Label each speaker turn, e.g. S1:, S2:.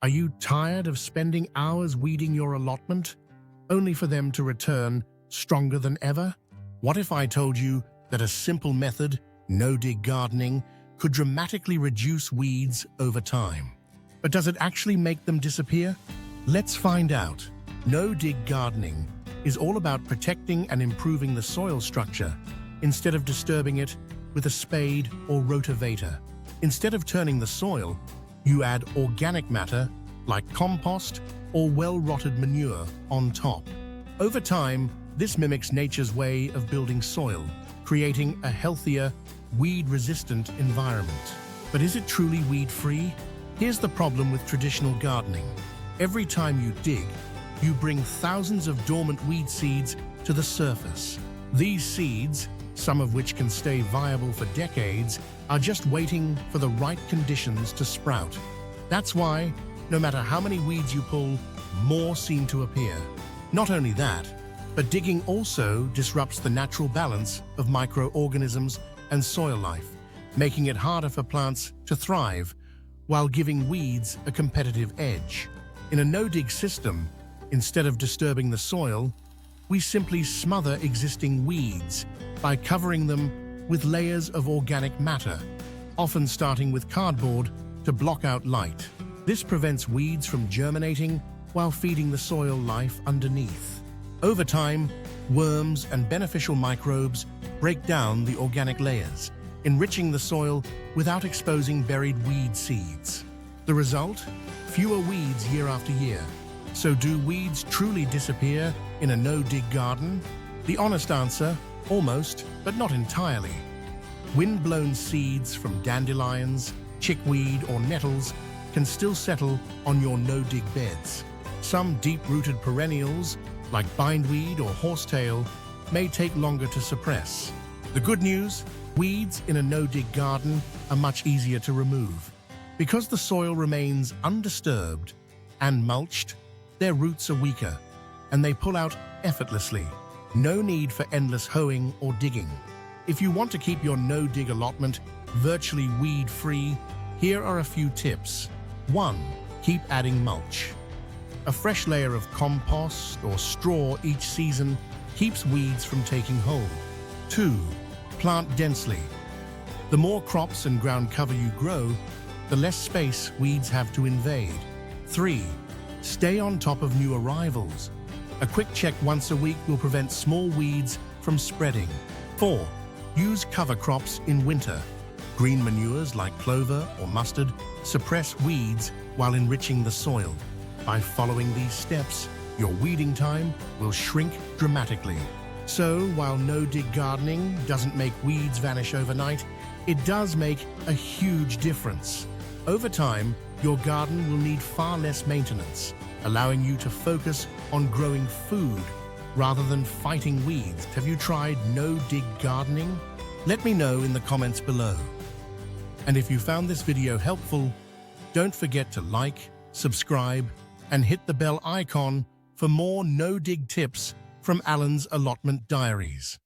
S1: Are you tired of spending hours weeding your allotment, only for them to return stronger than ever? What if I told you that a simple method, no-dig gardening, could dramatically reduce weeds over time? But does it actually make them disappear? Let's find out. No-dig gardening is all about protecting and improving the soil structure instead of disturbing it with a spade or rotavator. Instead of turning the soil, you add organic matter like compost or well-rotted manure on top. Over time, this mimics nature's way of building soil, creating a healthier, weed-resistant environment. But is it truly weed-free? Here's the problem with traditional gardening. Every time you dig, you bring thousands of dormant weed seeds to the surface. These seeds, some of which can stay viable for decades, are just waiting for the right conditions to sprout. That's why, no matter how many weeds you pull, more seem to appear. Not only that, but digging also disrupts the natural balance of microorganisms and soil life, making it harder for plants to thrive while giving weeds a competitive edge. In a no-dig system, instead of disturbing the soil, we simply smother existing weeds by covering them with layers of organic matter, often starting with cardboard to block out light. This prevents weeds from germinating while feeding the soil life underneath. Over time, worms and beneficial microbes break down the organic layers, enriching the soil without exposing buried weed seeds. The result? Fewer weeds year after year. So do weeds truly disappear in a no-dig garden? The honest answer, almost, but not entirely. Wind-blown seeds from dandelions, chickweed, or nettles can still settle on your no-dig beds. Some deep-rooted perennials, like bindweed or horsetail, may take longer to suppress. The good news? Weeds in a no-dig garden are much easier to remove. Because the soil remains undisturbed and mulched, their roots are weaker, and they pull out effortlessly. No need for endless hoeing or digging. If you want to keep your no-dig allotment virtually weed-free, here are a few tips. 1. Keep adding mulch. A fresh layer of compost or straw each season keeps weeds from taking hold. 2. Plant densely. The more crops and ground cover you grow, the less space weeds have to invade. 3. Stay on top of new arrivals. A quick check once a week will prevent small weeds from spreading. 4. Use cover crops in winter. Green manures like clover or mustard suppress weeds while enriching the soil. By following these steps, your weeding time will shrink dramatically. So, while no-dig gardening doesn't make weeds vanish overnight, it does make a huge difference. Over time, your garden will need far less maintenance, allowing you to focus on growing food rather than fighting weeds. Have you tried no-dig gardening? Let me know in the comments below. And if you found this video helpful, don't forget to like, subscribe, and hit the bell icon for more no-dig tips from Alan's Allotment Diaries.